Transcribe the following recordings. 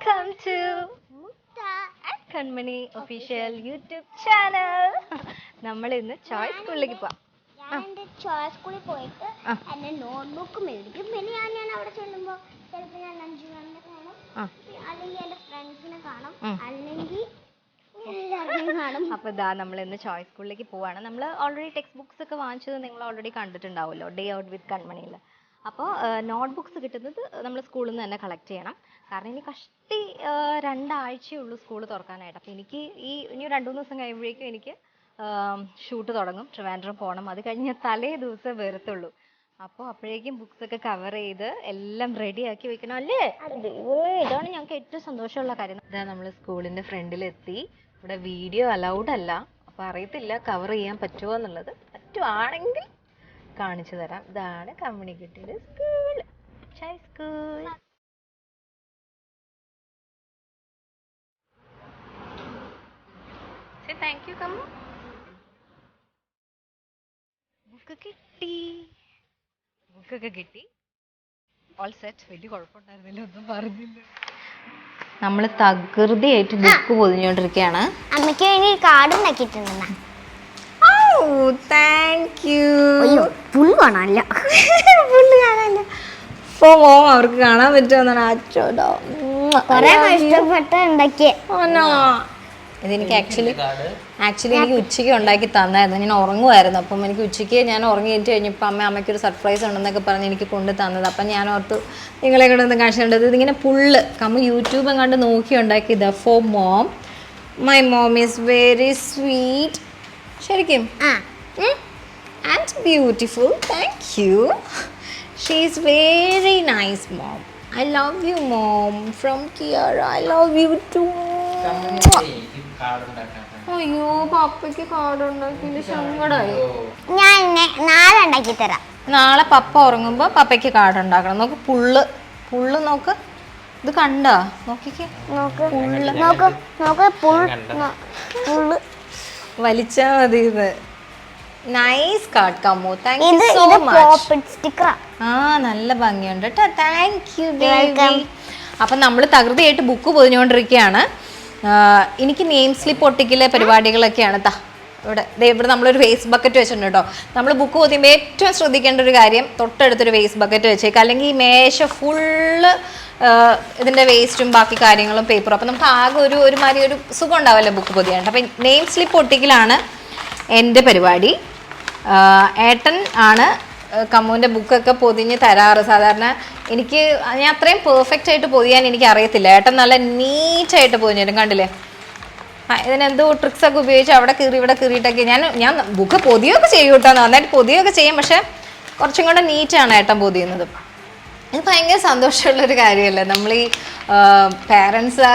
Welcome to KANMANI official YouTube channel. നമ്മൾ ഇന്ന് choice സ്കൂളിലേക്ക് പോവാം. ഞാൻ ചോയ്സ് സ്കൂളിൽ പോയിട്ട് എന്നെ നോട്ട്ബുക്ക് മേടിക്കും. പിന്നെ ഞാൻ അവിടെ ചെല്ലുമ്പോൾ ചിലപ്പോൾ ഞാൻ ലഞ്ച് കാണും, അല്ലെങ്കിൽ എൻ്റെ ഫ്രണ്ട്സിനെ കാണും, അല്ലെങ്കിൽ എല്ലാവരെയും കാണും. അപ്പോൾ ഇതാ നമ്മൾ ഇന്ന് ചോയ്സ് സ്കൂളിലേക്ക് പോവാണ്. നമ്മൾ ഓൾറെഡി ടെക്സ്റ്റ് ബുക്സ് ഒക്കെ വാങ്ങിച്ചത് നിങ്ങൾ ഓൾറെഡി കണ്ടിട്ടുണ്ടാവുമല്ലോ, ഡേ ഔട്ട് വിത്ത് കൺമണിയിൽ. അപ്പോൾ നോട്ട്ബുക്സ് കിട്ടുന്നത് നമ്മൾ സ്കൂളിൽ നിന്ന് തന്നെ കളക്ട് ചെയ്യണം. കാരണം ഇനി കഷ്ടി 2 ആഴ്ചയുള്ളൂ സ്കൂൾ തുറക്കാനായിട്ട്. അപ്പോൾ എനിക്ക് ഇനി 2-3 ദിവസം കഴിയുമ്പോഴേക്കും എനിക്ക് ഷൂട്ട് തുടങ്ങും, ട്രിവാൻഡ്രം പോകണം. അത് കഴിഞ്ഞ് തലേ ദിവസം വരത്തുള്ളൂ. അപ്പോൾ അപ്പോഴേക്കും ബുക്സൊക്കെ കവർ ചെയ്ത് എല്ലാം റെഡിയാക്കി വെക്കണം അല്ലേ? ഇതാണ് ഞങ്ങൾക്ക് ഏറ്റവും സന്തോഷമുള്ള കാര്യം. ഇതാ നമ്മൾ സ്കൂളിൻ്റെ ഫ്രണ്ടിലെത്തി. ഇവിടെ വീഡിയോ അലൗഡ് അല്ല, അപ്പോൾ അറിയത്തില്ല കവർ ചെയ്യാൻ പറ്റുമോ എന്നുള്ളത്. പറ്റുവാണെങ്കിൽ കാണിച്ചു തരാം. ഇതാണ് communicative school, choice school. Thank you Kammu. ബുക്കൊക്കെ കിട്ടി, ഓൾ സെറ്റ്. വലിയ കുഴപ്പമുണ്ടായിരുന്നില്ല, ഒന്നും പറഞ്ഞില്ല. നമ്മൾ തകൃതിയായിട്ട് ബുക്ക് പൊതിഞ്ഞുകൊണ്ടിരിക്കുകയാണ്. അമ്മയ്ക്ക് വേണ്ടി കാർഡ് ഉണ്ടാക്കിയിട്ടുണ്ടെന്നാ. Thank you. പുള്ള് കാണാനില്ല, അവർക്ക് കാണാൻ പറ്റുമെന്നാണ് അച്ചോടോ കുറെ കഷ്ടപ്പെട്ട് ഉണ്ടാക്കിയ. ഇതെനിക്ക് ആക്ച്വലി എനിക്ക് ഉച്ചയ്ക്ക് ഉണ്ടാക്കി തന്നായിരുന്നു. ഞാൻ ഉറങ്ങുമായിരുന്നു. അപ്പം എനിക്ക് ഉച്ചയ്ക്ക് ഞാൻ ഉറങ്ങിയിട്ട് കഴിഞ്ഞപ്പോൾ അമ്മയ്ക്കൊരു സർപ്രൈസ് ഉണ്ടെന്നൊക്കെ പറഞ്ഞ് എനിക്ക് കൊണ്ട് തന്നത്. അപ്പം ഞാൻ ഓർത്ത് നിങ്ങളെ കൂടെ ഒന്ന് കാണിച്ചിട്ടുണ്ട്. ഇതിങ്ങനെ പുള്ള് യൂട്യൂബ് എങ്ങാണ്ട് നോക്കി ഉണ്ടാക്കിയതാ. For mom, my mom is very sweet. ശരിക്കും and beautiful. Thank you. She is very nice mom. I love you mom. From കിയർ. I love you too. അയ്യോ പപ്പയ്ക്ക് കാർഡ് ഉണ്ടാക്കിയില്ല, സങ്കടമായി. ഞാൻ നാളെ ഉണ്ടാക്കി തരാം. നാളെ പപ്പ ഉറങ്ങുമ്പോൾ പപ്പയ്ക്ക് കാർഡ് ഉണ്ടാക്കണം. നോക്ക് പുള്ള് നോക്ക്. ഇത് കണ്ടാ? നോക്കിക്കേ, പുള്ള് വലിച്ചാ മതി. ഇത് nice card Kammu. Thank you so much. നല്ല ഭംഗിയുണ്ട് കേട്ടോ. Thank you baby. അപ്പം നമ്മൾ തകൃതിയായിട്ട് ബുക്ക് പൊതിഞ്ഞുകൊണ്ടിരിക്കുകയാണ്. എനിക്ക് നെയിം സ്ലിപ്പ് ഒട്ടിക്കലെ പരിപാടികളൊക്കെയാണ്. ഇവിടെ നമ്മളൊരു വേസ്റ്റ് ബക്കറ്റ് വെച്ചിട്ടുണ്ട് കേട്ടോ. നമ്മൾ ബുക്ക് പൊതിയുമ്പോൾ ഏറ്റവും ശ്രദ്ധിക്കേണ്ട ഒരു കാര്യം, തൊട്ടടുത്തൊരു വേസ്റ്റ് ബക്കറ്റ് വെച്ചേക്കുക. അല്ലെങ്കിൽ ഈ മേശ ഫുള്ള് ഇതിൻ്റെ വേസ്റ്റും ബാക്കി കാര്യങ്ങളും പേപ്പറും. അപ്പം നമുക്ക് ആകെ ഒരുമാതിരി ഒരു സുഖം ഉണ്ടാവില്ല ബുക്ക് പൊതിയാണ്ട്. അപ്പം നെയിം സ്ലിപ്പ് ഒട്ടിക്കലാണ് എൻ്റെ പരിപാടി. ഏട്ടൻ ആണ് കമ്മുവിൻ്റെ ബുക്കൊക്കെ പൊതിഞ്ഞ് തരാറ്. സാധാരണ ഞാൻ അത്രയും പെർഫെക്റ്റ് ആയിട്ട് പൊതിയാൻ എനിക്ക് അറിയത്തില്ല. ഏട്ടൻ നല്ല നീറ്റായിട്ട് പൊതിഞ്ഞു തരും. കണ്ടില്ലേ? ഇതിനെന്തോ ട്രിക്സൊക്കെ ഉപയോഗിച്ച് അവിടെ കീറി ഇവിടെ കീറിയിട്ടൊക്കെ ഞാൻ ബുക്ക് പൊതിയൊക്കെ ചെയ്യും കേട്ടോ. നന്നായിട്ട് പൊതിയൊക്കെ ചെയ്യും. പക്ഷെ കുറച്ചും കൂടെ നീറ്റാണ് ഏട്ടൻ പൊതിയുന്നത്. ഇത് ഭയങ്കര സന്തോഷമുള്ളൊരു കാര്യമല്ലേ? നമ്മൾ ഈ പാരൻസ്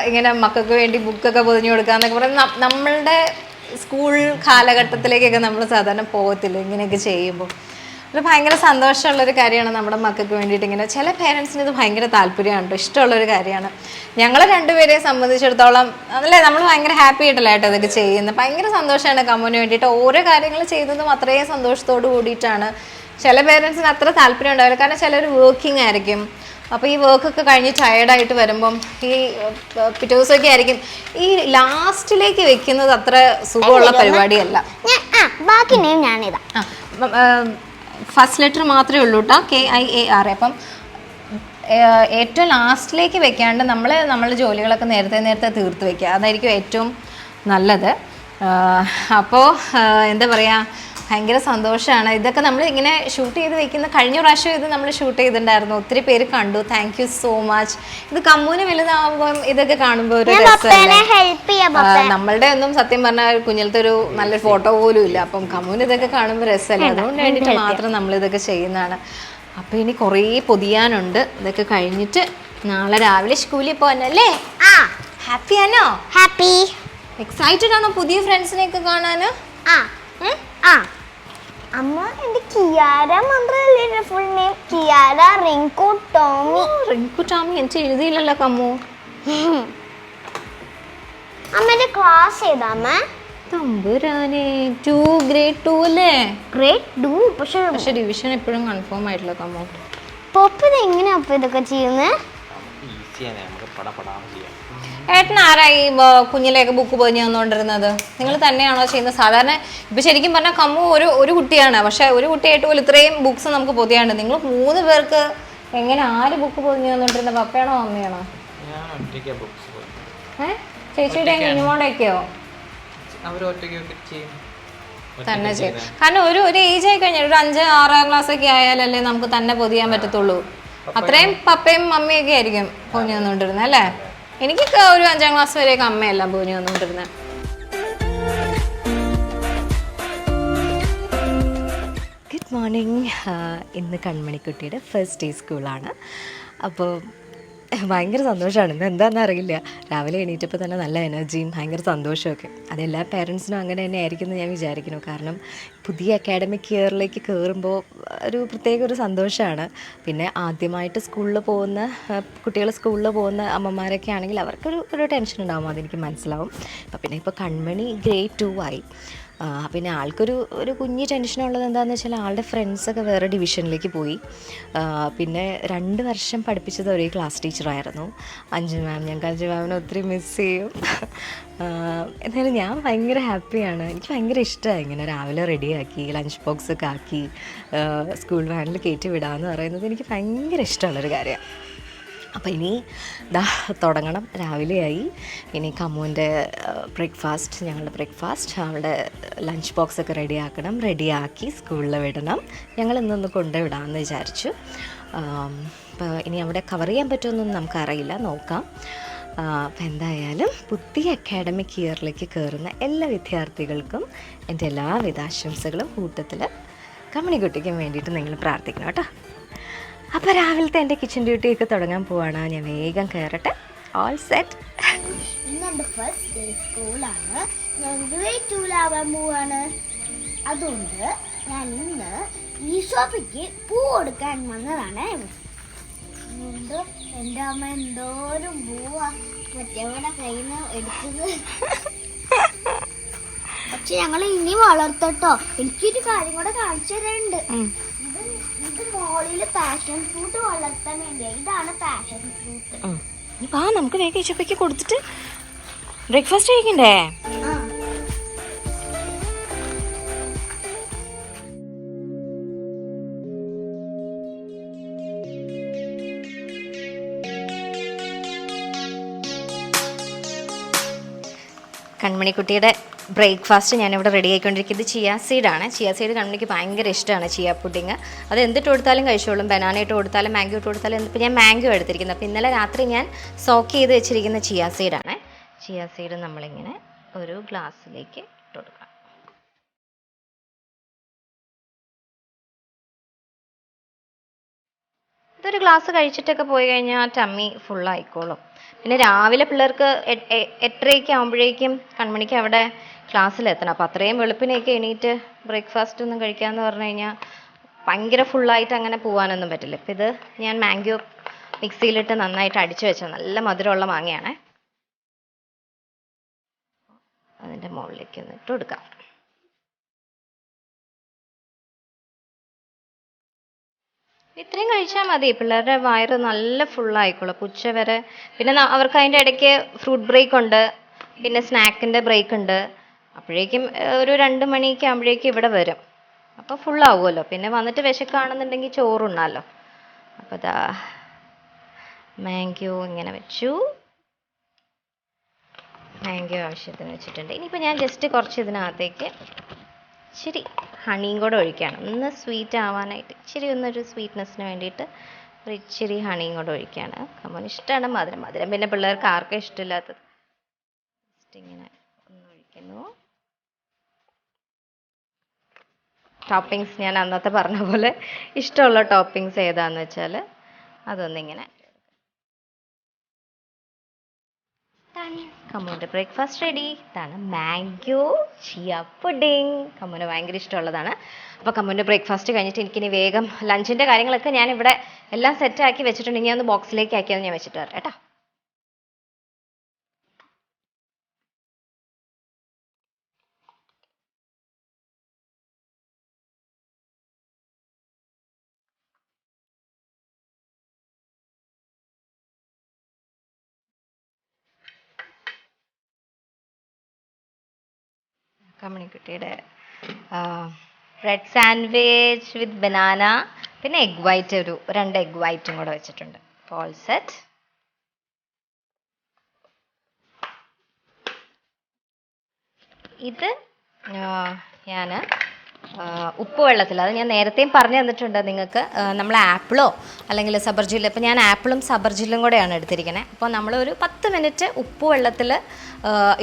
ഇങ്ങനെ മക്കൾക്ക് വേണ്ടി ബുക്കൊക്കെ പൊതിഞ്ഞു കൊടുക്കുക എന്നൊക്കെ പറയുന്നത് നമ്മളുടെ സ്കൂൾ കാലഘട്ടത്തിലേക്കൊക്കെ നമ്മൾ സാധാരണ പോകത്തില്ല ഇങ്ങനെയൊക്കെ ചെയ്യുമ്പോൾ. ഇത് ഭയങ്കര സന്തോഷമുള്ളൊരു കാര്യമാണ് നമ്മുടെ മക്കൾക്ക് വേണ്ടിയിട്ട്. ഇങ്ങനെ ചില പേരൻസിന് ഇത് ഭയങ്കര താല്പര്യമാണ് കേട്ടോ, ഇഷ്ടമുള്ളൊരു കാര്യമാണ്. ഞങ്ങൾ രണ്ടുപേരെയും സംബന്ധിച്ചിടത്തോളം അതല്ലേ, നമ്മൾ ഭയങ്കര ഹാപ്പി ആയിട്ടല്ലേ ഏട്ടോ ഇതൊക്കെ ചെയ്യുന്നത്. ഭയങ്കര സന്തോഷമാണ് കമ്മുവിന് വേണ്ടിയിട്ട്. ഓരോ കാര്യങ്ങൾ ചെയ്യുന്നതും അത്രയും സന്തോഷത്തോട് കൂടിയിട്ടാണ്. ചില പേരൻസിന് അത്ര താല്പര്യം ഉണ്ടാവില്ല, കാരണം ചിലർ വർക്കിംഗ് ആയിരിക്കും. അപ്പോൾ ഈ വർക്കൊക്കെ കഴിഞ്ഞ് ടയേർഡായിട്ട് വരുമ്പം ഈ പിറ്റേ ദിവസമൊക്കെ ആയിരിക്കും. ഈ ലാസ്റ്റിലേക്ക് വെക്കുന്നത് അത്ര സുഖമുള്ള പരിപാടിയല്ല. ഫസ്റ്റ് ലെറ്റർ മാത്രമേ ഉള്ളൂ കേട്ടോ, KIAR. അപ്പം ഏറ്റവും ലാസ്റ്റിലേക്ക് വെക്കാണ്ട് നമ്മൾ ജോലികളൊക്കെ നേരത്തെ തീർത്ത് വെക്കുക. അതായിരിക്കും ഏറ്റവും നല്ലത്. അപ്പോൾ എന്താ പറയുക, ഭയങ്കര സന്തോഷമാണ്. ഇതൊക്കെ നമ്മൾ ഇങ്ങനെ ഷൂട്ട് ചെയ്ത് വെക്കുന്ന കഴിഞ്ഞ പ്രാവശ്യം ഇത് നമ്മൾ ഷൂട്ട് ചെയ്തിട്ടുണ്ടായിരുന്നു. ഒത്തിരി പേര് കണ്ടു. Thank you so much. ഇത് കമ്മുവിന് വലുതാവുമ്പം ഇതൊക്കെ കാണുമ്പോൾ ഒരു രസമല്ലേ? നമ്മളുടെ ഒന്നും സത്യം പറഞ്ഞാൽ കുഞ്ഞിലത്തെ ഒരു നല്ലൊരു ഫോട്ടോ പോലും ഇല്ല. അപ്പം കമ്മുവിന് ഇതൊക്കെ കാണുമ്പോൾ രസമല്ലേ? അതുകൊണ്ട് വേണ്ടിയിട്ട് മാത്രം നമ്മളിതൊക്കെ ചെയ്യുന്നതാണ്. അപ്പോൾ ഇനി കുറേ പൊതിയാനുണ്ട്. ഇതൊക്കെ കഴിഞ്ഞിട്ട് നാളെ രാവിലെ സ്കൂളിൽ പോകാനല്ലേ? ഹാപ്പി ആണോ? ഹാപ്പി. എക്സൈറ്റഡ് ആണോ പുതിയ ഫ്രണ്ട്സിനെയൊക്കെ കാണാൻ? അമ്മ എന്റെ കിയാര മാത്രമല്ലേ ഫുൾ നെയിം? കിയാര റിങ്കു ടോമി. റിങ്കു ടോമി എനിക്ക് എഴുതിയില്ലല്ലോ കമ്മു. അമ്മന്റെ ക്ലാസ് ഏതാ അമ്മ? തമ്പുരാനെ, 2 grade 2 അല്ലേ? grade 2. പക്ഷെ ഡിവിഷൻ എപ്പോഴും കൺഫേം ആയിട്ടില്ല കമ്മു. പപ്പ എങ്ങനെയാ ഇതൊക്കെ ചെയ്യുന്നത്? ഏട്ടൻ ആരാ ഈ കുഞ്ഞിലേക്ക് ബുക്ക് പൊതിഞ്ഞ് തന്നുകൊണ്ടിരുന്നത്? നിങ്ങൾ തന്നെയാണോ ചെയ്യുന്നത്? സാധാരണ ഇപ്പൊ ശരിക്കും പറഞ്ഞാൽ കമ്മു ഒരു കുട്ടിയാണ്, പക്ഷെ ഒരു കുട്ടിയായിട്ട് പോലും ഇത്രയും ബുക്സ് നമുക്ക് പൊതിയാണ്ട്. നിങ്ങൾ 3 പേർക്ക് എങ്ങനെ ആര് ബുക്ക് പൊതിഞ്ഞ് തന്നോണ്ടിരുന്നത്? പപ്പയാണോ അമ്മയാണോ? ചേച്ചിയുടെ കുഞ്ഞുമോടെ ഒക്കെയോ തന്നെ ചെയ്യും? കാരണം ഒരു ഏജ് ആയി കഴിഞ്ഞാൽ ഒരു 5-6 ക്ലാസ് ഒക്കെ ആയാലല്ലേ നമുക്ക് തന്നെ പൊതിയാൻ പറ്റത്തുള്ളൂ. അത്രയും പപ്പയും മമ്മിയൊക്കെ ആയിരിക്കും പൊതിഞ്ഞ് തന്നോണ്ടിരുന്നത് അല്ലേ? എനിക്കൊക്കെ ഒരു 5ാം ക്ലാസ് വരെയൊക്കെ അമ്മയെല്ലാം പൊതിഞ്ഞ് തന്നോണ്ടിരുന്നത്. Good morning. ഇന്ന് കൺമണിക്കുട്ടിയുടെ ഫസ്റ്റ് ഡേ സ്കൂളാണ്. അപ്പോൾ ഭയങ്കര സന്തോഷമാണ്. ഇന്ന് എന്താണെന്ന് അറിയില്ല, രാവിലെ എണീറ്റപ്പോൾ തന്നെ നല്ല എനർജിയും ഭയങ്കര സന്തോഷമൊക്കെ. അതെല്ലാ പേരൻസിനും അങ്ങനെ തന്നെ ആയിരിക്കും എന്ന് ഞാൻ വിചാരിക്കുന്നു. കാരണം പുതിയ അക്കാഡമിക് ഇയറിലേക്ക് കയറുമ്പോൾ ഒരു പ്രത്യേക ഒരു സന്തോഷമാണ്. പിന്നെ ആദ്യമായിട്ട് സ്കൂളിൽ പോകുന്ന കുട്ടികൾ സ്കൂളിൽ പോകുന്ന അമ്മമാരൊക്കെ ആണെങ്കിൽ അവർക്കൊരു ടെൻഷൻ ഉണ്ടാകും, അതെനിക്ക് മനസ്സിലാവും. പിന്നെ ഇപ്പോൾ കൺമണി ഗ്രേഡ് 2 ആയി. പിന്നെ ആൾക്കൊരു കുഞ്ഞ് ടെൻഷനുള്ളത് എന്താണെന്ന് വെച്ചാൽ ആളുടെ ഫ്രണ്ട്സൊക്കെ വേറെ ഡിവിഷനിലേക്ക് പോയി. പിന്നെ 2 വർഷം പഠിപ്പിച്ചത് ഒരേ ക്ലാസ് ടീച്ചറായിരുന്നു അഞ്ജു മാം. ഞങ്ങൾക്ക് അഞ്ജു മാമിനെ ഒത്തിരി മിസ് ചെയ്യും. എന്നാലും ഞാൻ ഭയങ്കര ഹാപ്പിയാണ്. എനിക്ക് ഭയങ്കര ഇഷ്ടമായി ഇങ്ങനെ രാവിലെ റെഡിയാക്കി ലഞ്ച് ബോക്സൊക്കെ ആക്കി സ്കൂൾ വാനിൽ കയറ്റി വിടാമെന്ന് പറയുന്നത് എനിക്ക് ഭയങ്കര ഇഷ്ടമുള്ളൊരു കാര്യമാണ്. അപ്പോൾ ഇനി തുടങ്ങണം. രാവിലെയായി. ഇനി കമ്മുവിൻ്റെ ഞങ്ങളുടെ ബ്രേക്ക്ഫാസ്റ്റ്, അവളുടെ ലഞ്ച് ബോക്സൊക്കെ റെഡിയാക്കി സ്കൂളിൽ വിടണം. ഞങ്ങൾ ഇന്നൊന്ന് കൊണ്ടുവിടാമെന്ന് വിചാരിച്ചു. അപ്പോൾ ഇനി അവിടെ കവർ ചെയ്യാൻ പറ്റുമെന്നൊന്നും നമുക്കറിയില്ല, നോക്കാം. അപ്പോൾ എന്തായാലും പുതിയ അക്കാഡമിക് ഇയറിലേക്ക് കയറുന്ന എല്ലാ വിദ്യാർത്ഥികൾക്കും എൻ്റെ എല്ലാവിധ ആശംസകളും കൂട്ടത്തിൽ കമ്മണിക്കുട്ടിക്കും വേണ്ടിയിട്ട് നിങ്ങൾ പ്രാർത്ഥിക്കണം കേട്ടോ. അപ്പോൾ രാവിലത്തെ എൻ്റെ കിച്ചൺ ഡ്യൂട്ടിയൊക്കെ തുടങ്ങാൻ പോവാണ്. ഞാൻ വേഗം കയറട്ടെ. All set. ഇന്ന് എൻ്റെ ഫസ്റ്റ് ഡേ സ്കൂളാണ്. ഞാൻ ഗ്രേഡ് 2 പോവാണ്. അതുകൊണ്ട് ഞാൻ ഇന്ന് ഈ ഷോപ്പിക്ക് പൂ കൊടുക്കാൻ വന്നതാണ്. എൻ്റെ അമ്മ എന്തോരം പൂവാ മറ്റവടെ കയ്യിൽ നിന്ന് എടുത്തത്. പക്ഷെ ഞങ്ങൾ ഇനി വളർത്തട്ടോ. എനിക്കൊരു കാര്യം കൂടെ കാണിച്ചു തരാനുണ്ട്. ഇത് മോളില് പാഷൻ ഫ്രൂട്ട് വളർത്താൻ വേണ്ടിയാ. ഇതാണ് പാഷൻ ഫ്രൂട്ട്. നമുക്ക് വേഗം ഈച്ചപ്പയ്ക്ക് കൊടുത്തിട്ട് ബ്രേക്ക്ഫാസ്റ്റ് കഴിക്കണ്ടേ? കൺമണിക്കുട്ടിയുടെ ബ്രേക്ക്ഫാസ്റ്റ് ഞാനിവിടെ റെഡി ആയിക്കൊണ്ടിരിക്കുന്നത് ചിയ സീഡാണ്. ചിയ സീഡ് കൺമണിക്ക് ഭയങ്കര ഇഷ്ടമാണ്. ചിയ പുഡിങ് അത് എന്തിട്ട് കൊടുത്താലും കഴിച്ചോളും. ബനാന ഇട്ട് കൊടുത്താലും മാംഗോ ഇട്ട് കൊടുത്താലും. ഇപ്പോൾ ഞാൻ മാംഗോ എടുത്തിരിക്കുന്നത്. അപ്പോൾ ഇന്നലെ രാത്രി ഞാൻ സോക്ക് ചെയ്ത് വെച്ചിരിക്കുന്ന ചിയ സീഡാണ്. ചിയ സീഡ് നമ്മളിങ്ങനെ ഒരു ഗ്ലാസ്സിലേക്ക് ഇട്ട് കൊടുക്കാം. ഇതൊരു ഗ്ലാസ് കഴിച്ചിട്ടൊക്കെ പോയി കഴിഞ്ഞാൽ ടമ്മി ഫുള്ളായിക്കോളും. പിന്നെ രാവിലെ പിള്ളേർക്ക് 8:30 ആകുമ്പോഴേക്കും കൺമണിക്ക് അവിടെ ക്ലാസ്സിലെത്തണം. അപ്പോൾ അത്രയും വെളുപ്പിനെയൊക്കെ എണീറ്റ് ബ്രേക്ക്ഫാസ്റ്റ് ഒന്നും കഴിക്കാമെന്ന് പറഞ്ഞു കഴിഞ്ഞാൽ ഭയങ്കര ഫുള്ളായിട്ട് അങ്ങനെ പോകാനൊന്നും പറ്റില്ല. ഇപ്പോൾ ഇത് ഞാൻ മാംഗോ മിക്സിയിലിട്ട് നന്നായിട്ട് അടിച്ചു വെച്ചത് നല്ല മധുരമുള്ള മാങ്ങയാണ്. അതിൻ്റെ മുകളിലേക്ക് ഒന്ന് ഇട്ട് കൊടുക്കാം. ഇത്രയും കഴിച്ചാൽ മതി. പിള്ളേരുടെ വയറ് നല്ല ഫുള്ളായിക്കോളും ഉച്ച വരെ. പിന്നെ അവർക്ക് അതിൻ്റെ ഇടയ്ക്ക് ഫ്രൂട്ട് ബ്രേക്ക് ഉണ്ട്, പിന്നെ സ്നാക്കിൻ്റെ ബ്രേക്ക് ഉണ്ട്. അപ്പോഴേക്കും ഒരു 2 മണിയൊക്കെ ആകുമ്പോഴേക്കും ഇവിടെ വരും. അപ്പോൾ ഫുള്ളാവുമല്ലോ. പിന്നെ വന്നിട്ട് വിശക്കാണെന്നുണ്ടെങ്കിൽ ചോറുണ്ണാമല്ലോ. അപ്പോൾ ഇതാ മാംഗോ ഇങ്ങനെ വെച്ചു. മാംഗോ ആവശ്യത്തിന് വെച്ചിട്ടുണ്ട്. ഇനിയിപ്പോൾ ഞാൻ ജസ്റ്റ് കുറച്ച് ഇതിനകത്തേക്ക് ഇച്ചിരി ഹണിയും കൂടെ ഒഴിക്കുകയാണ്. ഒന്ന് സ്വീറ്റ് ആവാനായിട്ട് ഒന്നൊരു സ്വീറ്റ്നെസ്സിന് വേണ്ടിയിട്ട് ഒരു ഇച്ചിരി ഹണിയും കൂടെ ഒഴിക്കുകയാണ്. കമ്മന് ഇഷ്ടമാണ് മധുരം. പിന്നെ പിള്ളേർക്ക് ആർക്കും ഇഷ്ടമില്ലാത്തത്. ജസ്റ്റ് ഇങ്ങനെ ഒന്ന് ഒഴിക്കുന്നു. ടോപ്പിങ്സ് ഞാൻ അന്നത്തെ പറഞ്ഞ പോലെ ഇഷ്ടമുള്ള ടോപ്പിങ്സ് ഏതാന്ന് വെച്ചാൽ അതൊന്നിങ്ങനെ. കമ്മുവിൻ്റെ ബ്രേക്ക്ഫാസ്റ്റ് റെഡി. ഇതാണ് മാംഗോ ചിയ പുഡിങ്. കമ്മുവിന് ഭയങ്കര ഇഷ്ടമുള്ളതാണ്. അപ്പോൾ കമ്മുവിൻ്റെ ബ്രേക്ക്ഫാസ്റ്റ് കഴിഞ്ഞിട്ട് എനിക്കിനി വേഗം ലഞ്ചിൻ്റെ കാര്യങ്ങളൊക്കെ ഞാനിവിടെ എല്ലാം സെറ്റാക്കി വെച്ചിട്ടുണ്ട്. ഇനി ഒന്ന് ബോക്സിലേക്ക് ആക്കിയത് ഞാൻ വെച്ചിട്ട് വരാം കേട്ടോ. കമ്മണിക്കുട്ടിയുടെ ബ്രെഡ് സാൻഡ്വിച്ച് വിത്ത് ബനാന, പിന്നെ എഗ് വൈറ്റ്, ഒരു 2 എഗ് വൈറ്റും കൂടെ വെച്ചിട്ടുണ്ട്. All set. ഇത് ഞാൻ ഉപ്പ് വെള്ളത്തിൽ, അത് ഞാൻ നേരത്തെയും പറഞ്ഞു തന്നിട്ടുണ്ട് നിങ്ങൾക്ക്. നമ്മൾ ആപ്പിളോ അല്ലെങ്കിൽ സബർജില്ല, ഇപ്പോൾ ഞാൻ ആപ്പിളും സബർജില്ലും കൂടെയാണ് എടുത്തിരിക്കുന്നത്. അപ്പോൾ നമ്മളൊരു 10 മിനിറ്റ് ഉപ്പ് വെള്ളത്തിൽ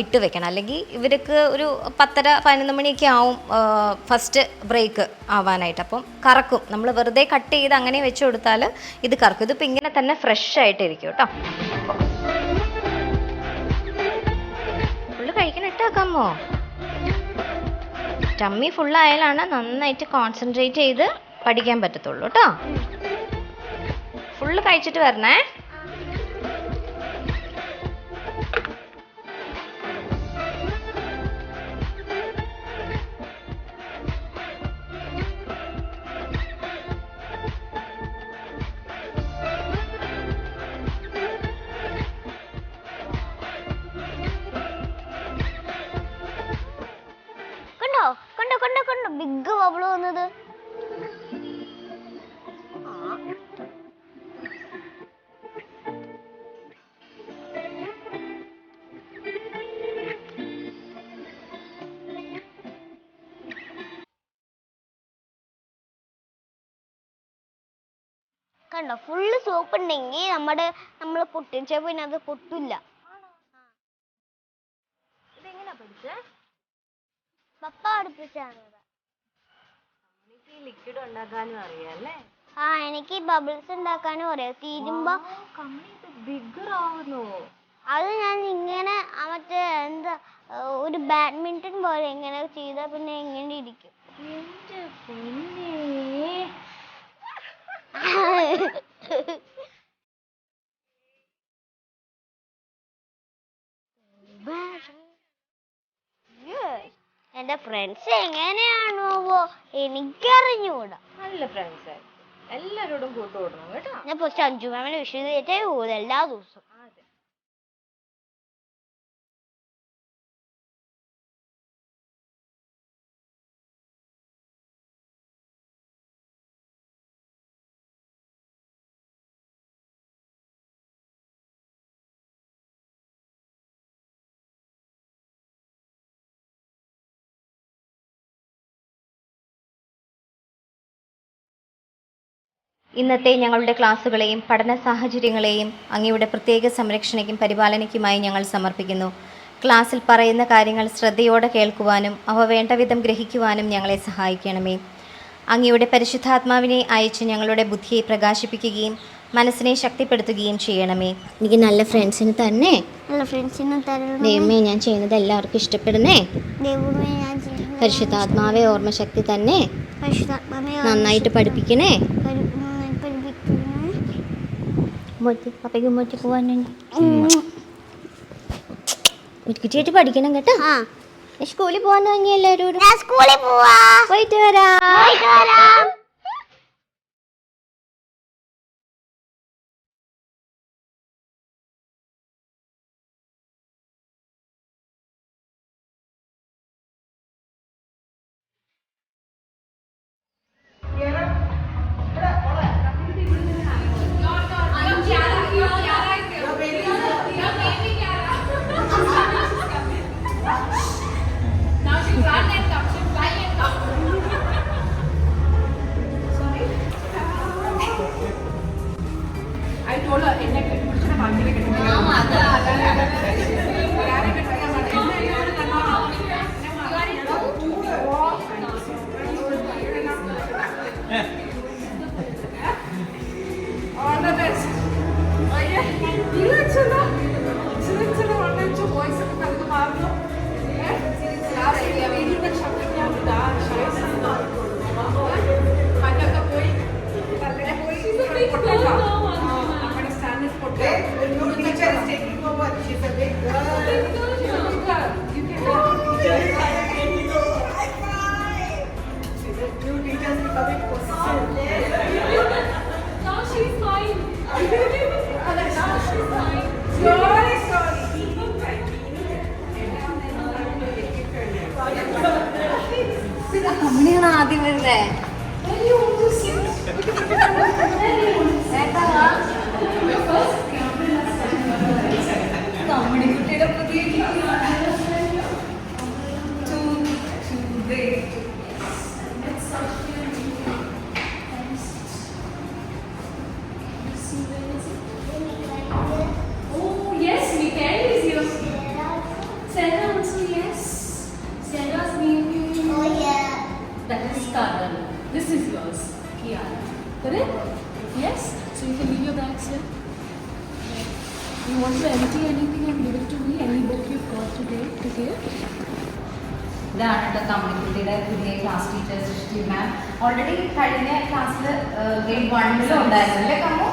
ഇട്ട് വെക്കണം. അല്ലെങ്കിൽ ഇവർക്ക് ഒരു 10:30-11 മണിയൊക്കെ ആവും ഫസ്റ്റ് ബ്രേക്ക് ആവാനായിട്ട്. അപ്പം കറക്കും. നമ്മൾ വെറുതെ കട്ട് ചെയ്ത് അങ്ങനെ വെച്ച് കൊടുത്താൽ ഇത് കറക്കും. ഇതിപ്പോൾ ഇങ്ങനെ തന്നെ ഫ്രഷ് ആയിട്ടിരിക്കും കേട്ടോ. ഫുള്ള് കഴിക്കാനിട്ടാക്കാമോ? ടമ്മി ഫുള്ളായാലാണ് നന്നായിട്ട് കോൺസെൻട്രേറ്റ് ചെയ്ത് പഠിക്കാൻ പറ്റത്തുള്ളൂ കേട്ടോ. ഫുള്ള് കഴിച്ചിട്ട് വരണേ. ബിഗ് ബബിൾ വന്നത്. കണ്ടോ, ഫുള്ള് സോപ്പ് ഉണ്ടെങ്കിൽ നമ്മൾ പൊട്ടിച്ച പിന്നെ അത് പൊട്ടില്ല. ഇതെങ്ങനെയാ പഠിച്ചേ? പപ്പ അടുപ്പിച്ചാണ്. ലിക്വിഡ് ഉണ്ടാക്കാനും അറിയാം അല്ലേ? എനിക്ക് ബബിൾസ് ഉണ്ടാക്കാനും അറിയാം. തീരുമ്പോ ബിഗർ ആവുന്നു. അത് ഞാൻ ഇങ്ങനെ മറ്റേ എന്താ ഒരു ബാഡ്മിന്റൺ പോലെ ഇങ്ങനെ ചെയ്താ പിന്നെ എങ്ങനെ ഇരിക്കും. എന്റെ ഫ്രണ്ട്സ് എങ്ങനെയാണോ എനിക്കറിഞ്ഞൂടാ. നല്ല ഫ്രണ്ട്സ് എല്ലാരോടും കൂട്ടുകൂടണം കേട്ടോ. ഞാൻ പക്ഷെ 5 മാമിനെ വിഷു ചെയ്തിട്ടേ പോകും എല്ലാ ദിവസവും. ഇന്നത്തെ ഞങ്ങളുടെ ക്ലാസ്സുകളെയും പഠന സാഹചര്യങ്ങളെയും അങ്ങയുടെ പ്രത്യേക സംരക്ഷണയ്ക്കും പരിപാലനയ്ക്കുമായി ഞങ്ങൾ സമർപ്പിക്കുന്നു. ക്ലാസ്സിൽ പറയുന്ന കാര്യങ്ങൾ ശ്രദ്ധയോടെ കേൾക്കുവാനും അവ വേണ്ടവിധം ഗ്രഹിക്കുവാനും ഞങ്ങളെ സഹായിക്കണമേ. അങ്ങയുടെ പരിശുദ്ധാത്മാവിനെ അയച്ച് ഞങ്ങളുടെ ബുദ്ധിയെ പ്രകാശിപ്പിക്കുകയും മനസ്സിനെ ശക്തിപ്പെടുത്തുകയും ചെയ്യണമേ. എനിക്ക് നല്ല ഫ്രണ്ട്സിന് തന്നെ ദൈവമേ ഞാൻ ചെയ്യുന്നത് എല്ലാവർക്കും ഇഷ്ടപ്പെടുന്നേ. പരിശുദ്ധാത്മാവെ ഓർമ്മശക്തി തന്നെ നന്നായിട്ട് പഠിപ്പിക്കണേ. പപ്പയ്ക്ക് ഉമ്മച്ചി പോവാനുണ്ട്. കുറ്റിയായിട്ട് പഠിക്കണം കേട്ടോ. സ്കൂളിൽ പോവാൻ തുടങ്ങി എല്ലാവരും. പോയിട്ട് വരാം. This is yours, Kiara. Correct? Yes? So you can leave your bags here. You want to empty anything and give it to me? Any book you've got today to give? ഇതാണ് കേട്ടോ കമ്മ്യൂണിറ്റിയുടെ പുതിയ ക്ലാസ് ടീച്ചർ സൃഷ്ടി മാം. Already കഴിഞ്ഞ ക്ലാസ്സിൽ grade 1 ഉണ്ടായിരുന്നു അല്ലേ Kammu?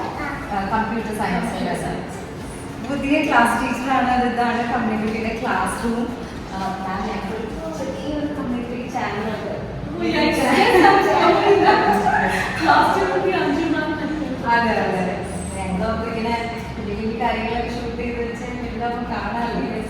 Computer science. പുതിയ ക്ലാസ് ടീച്ചറാണ്. ഇതാണ് കമ്മ്യൂണിറ്റിയുടെ ക്ലാസ് റൂം. മാം ഞങ്ങൾക്ക് ചെറിയൊരു കമ്മ്യൂണിറ്റി ചാനലുണ്ട്. അതെ അതെ, ഞങ്ങളൊക്കെ ഇങ്ങനെ വലിയ വലിയ കാര്യങ്ങളൊക്കെ ഷൂട്ട് ചെയ്ത് വെച്ച് വീട്ടിലൊക്കെ കാണാറില്ലേ.